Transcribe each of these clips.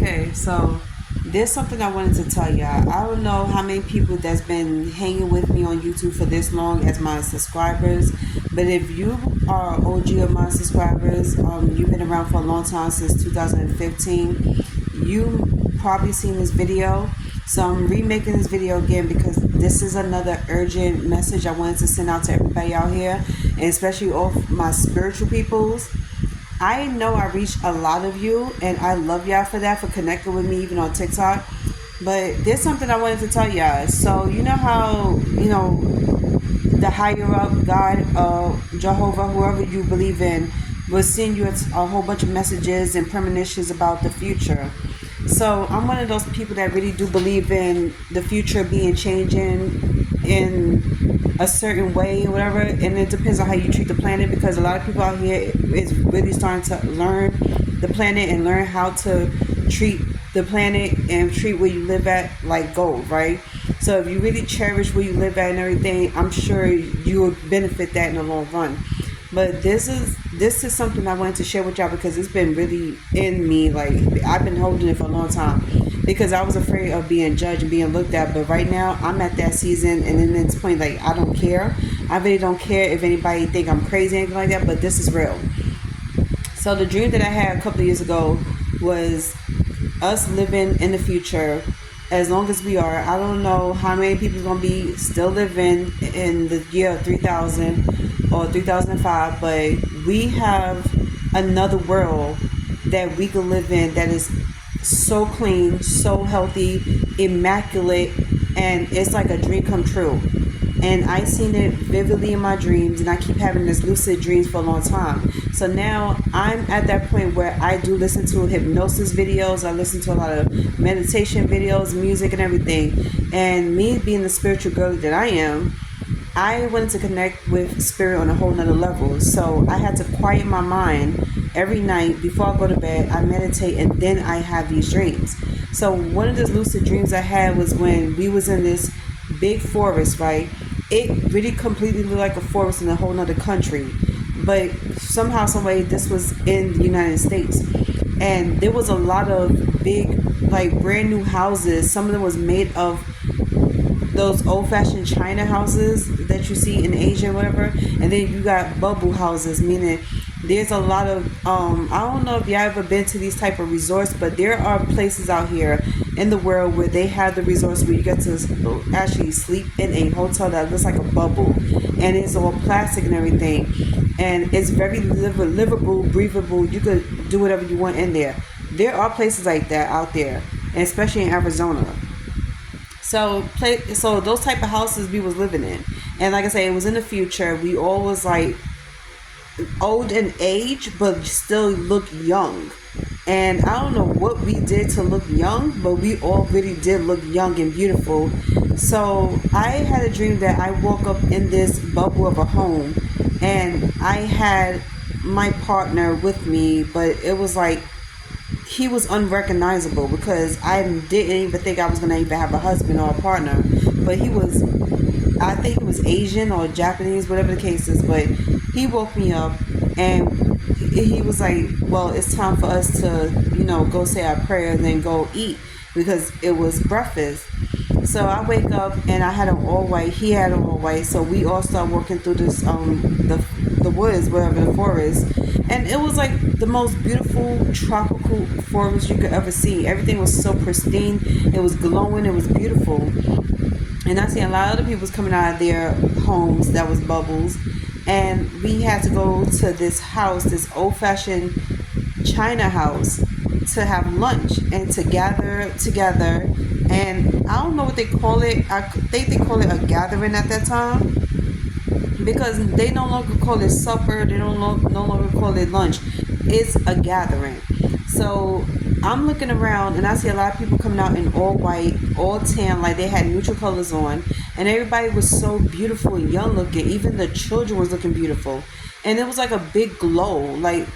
Okay, so there's something I wanted to tell y'all. I don't know how many people that's been hanging with me on YouTube for this long as my subscribers, but if you are OG of my subscribers, you've been around for a long time since 2015. You probably seen this video. So I'm remaking this video again because this is another urgent message I wanted to send out to everybody out here, and especially all my spiritual peoples. I know I reach a lot of you, and I love y'all for that, for connecting with me even on TikTok. But there's something I wanted to tell y'all. So you know how the higher up God, Jehovah, whoever you believe in, will send you a whole bunch of messages and premonitions about the future. So I'm one of those people that really do believe in the future being changing in a certain way or whatever, and it depends on how you treat the planet, because a lot of people out here is really starting to learn the planet and learn how to treat the planet and treat where you live at like gold, right? So if you really cherish where you live at and everything, I'm sure you will benefit that in the long run. But this is something I wanted to share with y'all because it's been really in me. Like, I've been holding it for a long time because I was afraid of being judged and being looked at. But right now I'm at that season, and in this point, like, I don't care. I really don't care if anybody think I'm crazy or anything like that, but this is real. So the dream that I had a couple of years ago was us living in the future as long as we are. I don't know how many people are going to be still living in the year 3000 or 3005, but we have another world that we can live in that is so clean, so healthy, immaculate, and it's like a dream come true. And I seen it vividly in my dreams, and I keep having this lucid dreams for a long time. So now I'm at that point where I do listen to hypnosis videos. I listen to a lot of meditation videos, music, and everything. And me being the spiritual girl that I am, I wanted to connect with spirit on a whole nother level. So I had to quiet my mind every night before I go to bed. I meditate, and then I have these dreams. So one of the lucid dreams I had was when we was in this big forest, right? It really completely looked like a forest in a whole nother country, but somehow, some way, this was in the United States, and there was a lot of big, like, brand new houses. Some of them was made of those old-fashioned China houses that you see in Asia or whatever, and then you got bubble houses, meaning there's a lot of I don't know if y'all ever been to these type of resorts, but there are places out here in the world where they have the resorts where you get to actually sleep in a hotel that looks like a bubble, and it's all plastic and everything, and it's very livable, breathable. You could do whatever you want in there. There are places like that out there, and especially in Arizona. So those type of houses we was living in, and like I say, it was in the future. We all was like old in age, but still look young. And I don't know what we did to look young, but we all really did look young and beautiful. So I had a dream that I woke up in this bubble of a home, and I had my partner with me, but it was like he was unrecognizable because I didn't even think I was going to even have a husband or a partner. But he was, I think it was Asian or Japanese, whatever the case is. But he woke me up, and he was like, well, it's time for us to, go say our prayer and then go eat, because it was breakfast. So I wake up, and I had an all white, he had an all white, so we all start walking through this the woods, wherever, the forest, and it was like the most beautiful tropical forest you could ever see. Everything was so pristine, it was glowing, it was beautiful. And I see a lot of other people was coming out of their homes that was bubbles, and we had to go to this house, this old-fashioned China house, to have lunch and to gather together. And I don't know what they call it. I think they call it a gathering at that time, because they no longer call it supper. They don't no longer call it lunch. It's a gathering. So I'm looking around, and I see a lot of people coming out in all white, all tan, like they had neutral colors on, and everybody was so beautiful and young looking. Even the children was looking beautiful, and it was like a big glow, like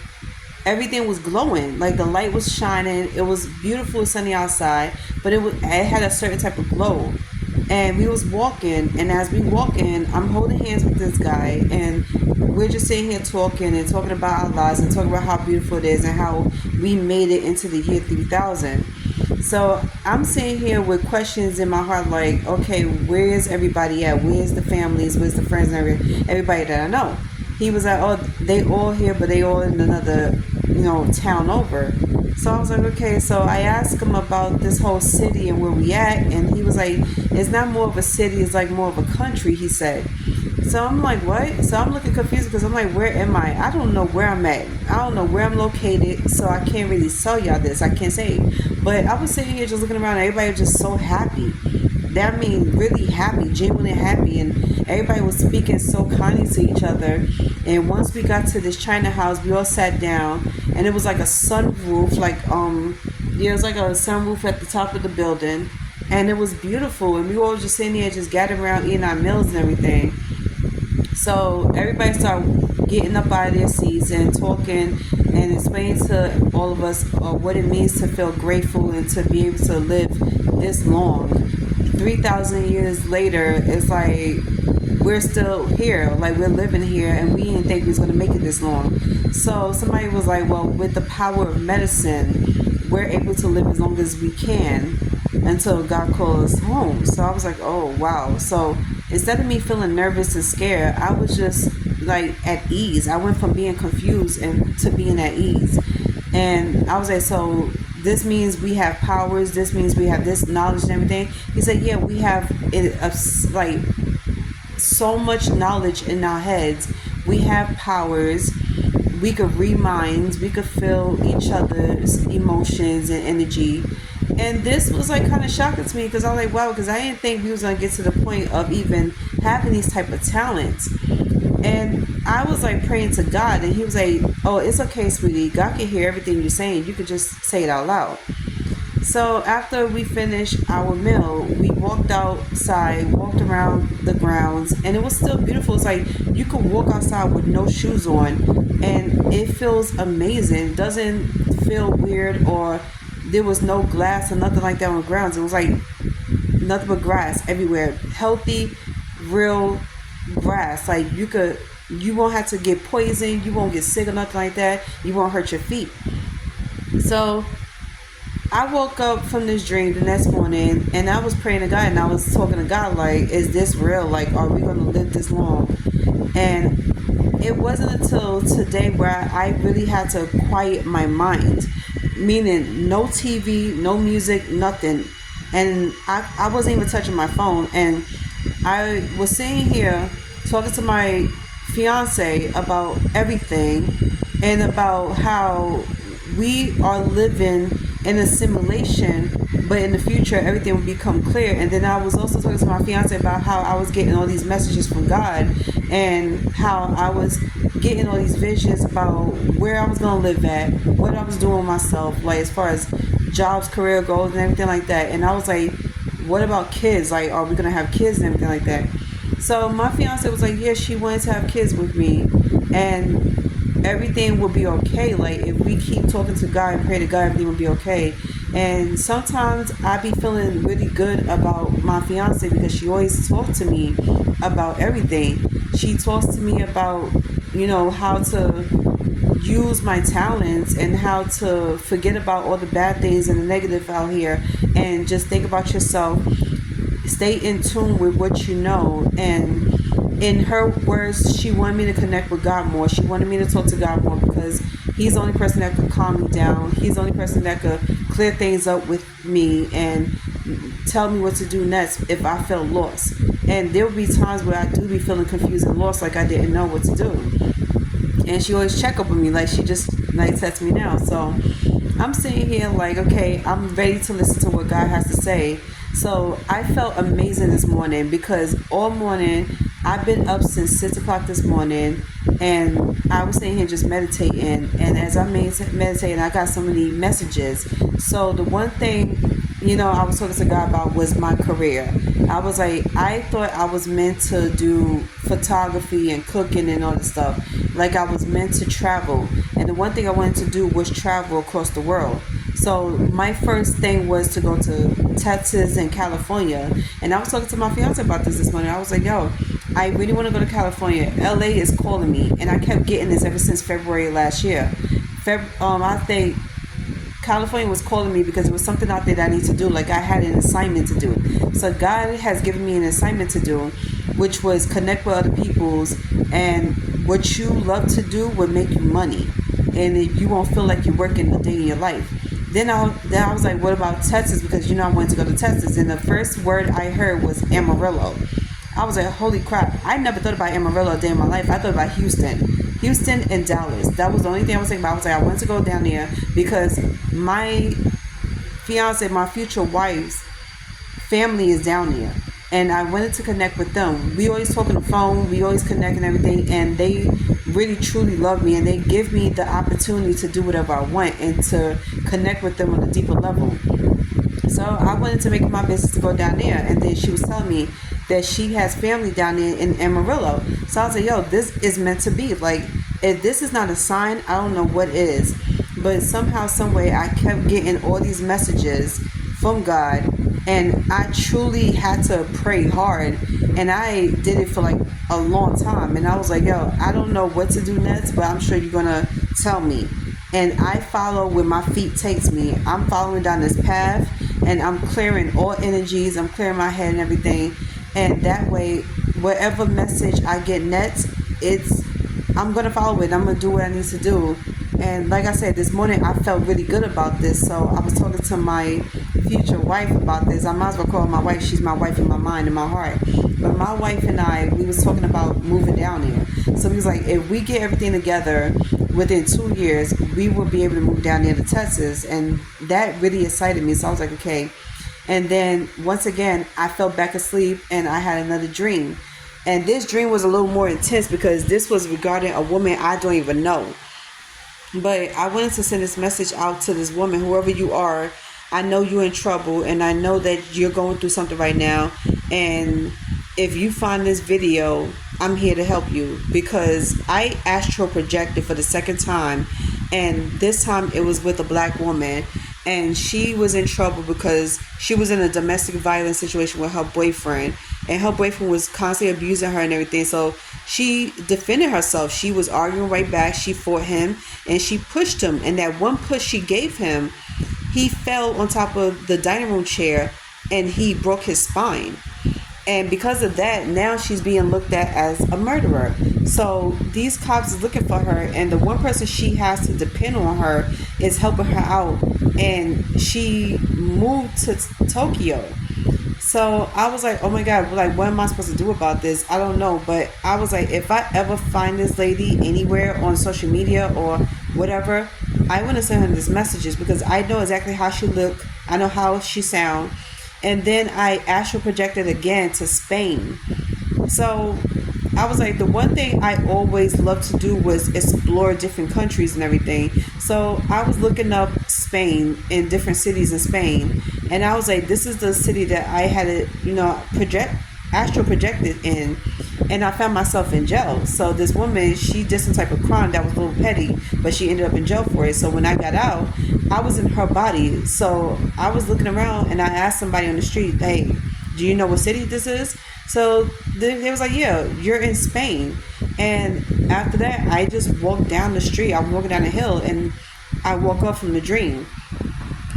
everything was glowing, like the light was shining. It was beautiful, sunny outside, but it had a certain type of glow. And we was walking, and as we walking, I'm holding hands with this guy, and we're just sitting here talking and talking about our lives and talking about how beautiful it is and how we made it into the year 3000. So I'm sitting here with questions in my heart, like, okay, where's everybody at? Where's the families? Where's the friends and everybody that I know? He was like, oh, they all here, but they all in another, town over. So I was like, okay. So I asked him about this whole city and where we at, and he was like, it's not more of a city, it's like more of a country, he said. So I'm like, what? So I'm looking confused because I'm like, where am I? I don't know where I'm at. I don't know where I'm located, so I can't really tell y'all this. I can't say. But I was sitting here just looking around, and everybody was just so happy. That means really happy, genuinely happy, and everybody was speaking so kindly to each other. And once we got to this China house, we all sat down, and it was like a sunroof, it was like a sunroof at the top of the building, and it was beautiful. And we all just sitting there, just gathered around eating our meals and everything. So everybody started getting up out of their seats and talking and explaining to all of us what it means to feel grateful and to be able to live this long. 3,000 years later, it's like we're still here, like we're living here, and we didn't think we was going to make it this long. So somebody was like, well, with the power of medicine, we're able to live as long as we can until God calls us home. So I was like, oh, wow. So instead of me feeling nervous and scared, I was just like at ease. I went from being confused and to being at ease. And I was like, so this means we have powers, this means we have this knowledge and everything. He said, yeah, we have like so much knowledge in our heads. We have powers. We could read minds. We could feel each other's emotions and energy. And this was like kind of shocking to me because I was like, wow, because I didn't think we was going to get to the point of even having these type of talents. And I was like praying to God, and he was like, oh, it's okay, sweetie. God can hear everything you're saying. You could just say it out loud. So after we finished our meal, we walked outside, walked around the grounds, and it was still beautiful. It's like you could walk outside with no shoes on, and it feels amazing. It doesn't feel weird, or there was no glass or nothing like that on the grounds. It was like nothing but grass everywhere. Healthy, real grass. Like you won't have to get poisoned, you won't get sick or nothing like that. You won't hurt your feet. So I woke up from this dream the next morning, and I was praying to God, and I was talking to God like, is this real? Like, are we going to live this long? And it wasn't until today where I really had to quiet my mind, meaning no TV, no music, nothing. And I wasn't even touching my phone. And I was sitting here talking to my fiance about everything and about how we are living in a simulation, but in the future everything will become clear. And then I was also talking to my fiance about how I was getting all these messages from God, and how I was getting all these visions about where I was going to live at, what I was doing myself, like as far as jobs, career goals and everything like that. And I was like, what about kids? Like, are we going to have kids and everything like that? So my fiance was like, yeah, she wanted to have kids with me, and everything will be okay. Like, if we keep talking to God and pray to God, everything will be okay. And sometimes I be feeling really good about my fiance because she always talks to me about everything. She talks to me about, how to use my talents and how to forget about all the bad things and the negative out here and just think about yourself. Stay in tune with what you know. And in her words, she wanted me to connect with God more. She wanted me to talk to God more because he's the only person that could calm me down. He's the only person that could clear things up with me and tell me what to do next if I feel lost. And there will be times where I do be feeling confused and lost, like I didn't know what to do. And she always check up on me, like she just like texts me now. So I'm sitting here like, okay, I'm ready to listen to what God has to say. So I felt amazing this morning because all morning I've been up since 6 o'clock this morning, and I was sitting here just meditating. And as I meditating, I got so many messages. So the one thing, I was talking to God about was my career. I was like, I thought I was meant to do photography and cooking and all this stuff. Like I was meant to travel. And the one thing I wanted to do was travel across the world. So my first thing was to go to Texas and California. And I was talking to my fiance about this morning. I was like, yo, I really want to go to California. LA is calling me. And I kept getting this ever since February last year. I think California was calling me because it was something out there that I need to do. Like I had an assignment to do. So God has given me an assignment to do, which was connect with other peoples, and what you love to do will make you money, and you won't feel like you're working a day in your life. Then I was like, what about Texas? Because I wanted to go to Texas, and the first word I heard was Amarillo. I was like, holy crap! I never thought about Amarillo a day in my life. I thought about Houston and Dallas. That was the only thing I was thinking about. I was like, I want to go down there because my fiance, my future wife's family is down there, and I wanted to connect with them. We always talk on the phone, we always connect and everything, and they really truly love me, and they give me the opportunity to do whatever I want and to connect with them on a deeper level. So I wanted to make it my business to go down there, and then she was telling me that she has family down there in Amarillo. So I was like, yo, this is meant to be. Like, if this is not a sign, I don't know what is. But somehow, some way, I kept getting all these messages from God, and I truly had to pray hard, and I did it for like a long time. And I was like, yo, I don't know what to do next, but I'm sure you're gonna tell me. And I follow where my feet takes me. I'm following down this path, and I'm clearing all energies. I'm clearing my head and everything. And that way, whatever message I get next, I'm gonna follow it. I'm gonna do what I need to do. And like I said, this morning I felt really good about this. So I was talking to my future wife about this. I might as well call her my wife. She's my wife in my mind and my heart. But my wife and I, we was talking about moving down there. So we was like, if we get everything together within 2 years, we will be able to move down there to Texas. And that really excited me. So I was like, okay. And then once again, I fell back asleep and I had another dream. And this dream was a little more intense because this was regarding a woman I don't even know. But I wanted to send this message out to this woman, whoever you are. I know you're in trouble, and I know that you're going through something right now. And if you find this video, I'm here to help you, because I astro projected for the second time, and this time it was with a black woman, and she was in trouble because she was in a domestic violence situation with her boyfriend, and her boyfriend was constantly abusing her and everything. So she defended herself. She was arguing right back. She fought him, and she pushed him, and that one push she gave him, he fell on top of the dining room chair and he broke his spine. And because of that, now she's being looked at as a murderer. So these cops is looking for her, and the one person she has to depend on her is helping her out. And she moved to Tokyo. So I was like, oh my God, like, what am I supposed to do about this? I don't know. But I was like, if I ever find this lady anywhere on social media or whatever, I want to send her these messages, because I know exactly how she look. I know how she sound. And then I astral projected again to Spain. So I was like, the one thing I always loved to do was explore different countries and everything. So I was looking up Spain in different cities in Spain. And I was like, this is the city that I had to, astral projected in. And I found myself in jail. So this woman, she did some type of crime that was a little petty, but she ended up in jail for it. So when I got out, I was in her body. So I was looking around, and I asked somebody on the street, hey, do you know what city this is? So they was like, yeah, you're in Spain. And after that, I just walked down the street. I was walking down the hill, and I woke up from the dream.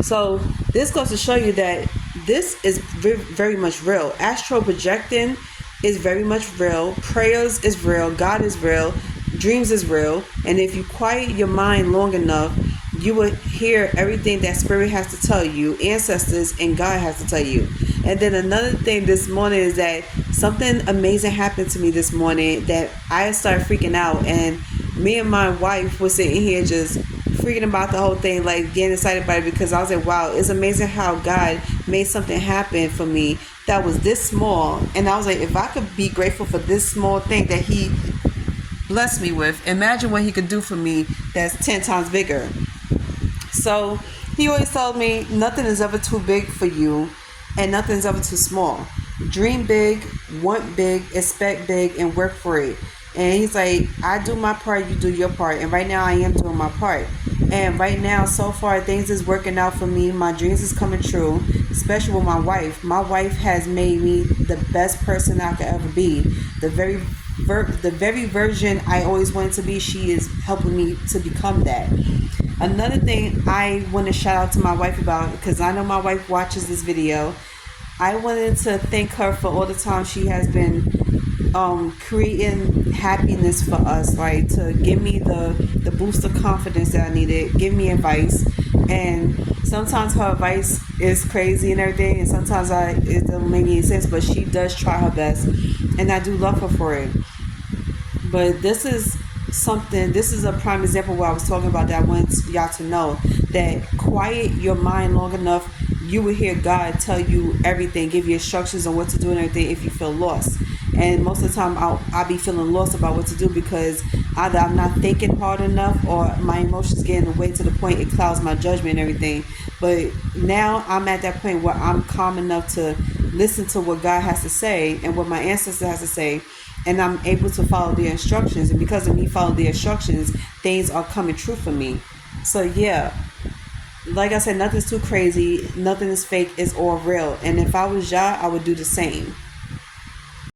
So this goes to show you that this is very much real. Astral projecting is very much real. Prayers is real. God is real. Dreams is real. And if you quiet your mind long enough, you will hear everything that Spirit has to tell you, ancestors and God has to tell you. And then another thing this morning is that something amazing happened to me this morning that I started freaking out. And me and my wife were sitting here just freaking about the whole thing, like getting excited about it, because I was like, wow, it's amazing how God made something happen for me that was this small. And I was like, if I could be grateful for this small thing that He blessed me with, imagine what He could do for me that's 10 times bigger. So He always told me, nothing is ever too big for you, and nothing's ever too small. Dream big, want big, expect big, and work for it. And He's like, I do my part, you do your part. And right now I am doing my part. And right now, so far, things is working out for me. My dreams is coming true, especially with my wife. My wife has made me the best person I could ever be. The very version I always wanted to be. She is helping me to become that. Another thing I want to shout out to my wife about, because I know my wife watches this video. I wanted to thank her for all the time she has been creating happiness for us, like to give me the boost of confidence that I needed, give me advice. And sometimes her advice is crazy and everything, and sometimes it doesn't make any sense, but she does try her best, and I do love her for it. But this is a prime example where I was talking about that I want y'all to know that quiet your mind long enough, you will hear God tell you everything, give you instructions on what to do and everything if you feel lost. And most of the time I'll be feeling lost about what to do because either I'm not thinking hard enough or my emotions get in the way to the point it clouds my judgment and everything. But now I'm at that point where I'm calm enough to listen to what God has to say and what my ancestor has to say, and I'm able to follow the instructions. And because of me following the instructions, things are coming true for me. So yeah, like I said, nothing's too crazy, nothing is fake, it's all real. And if I was y'all, I would do the same.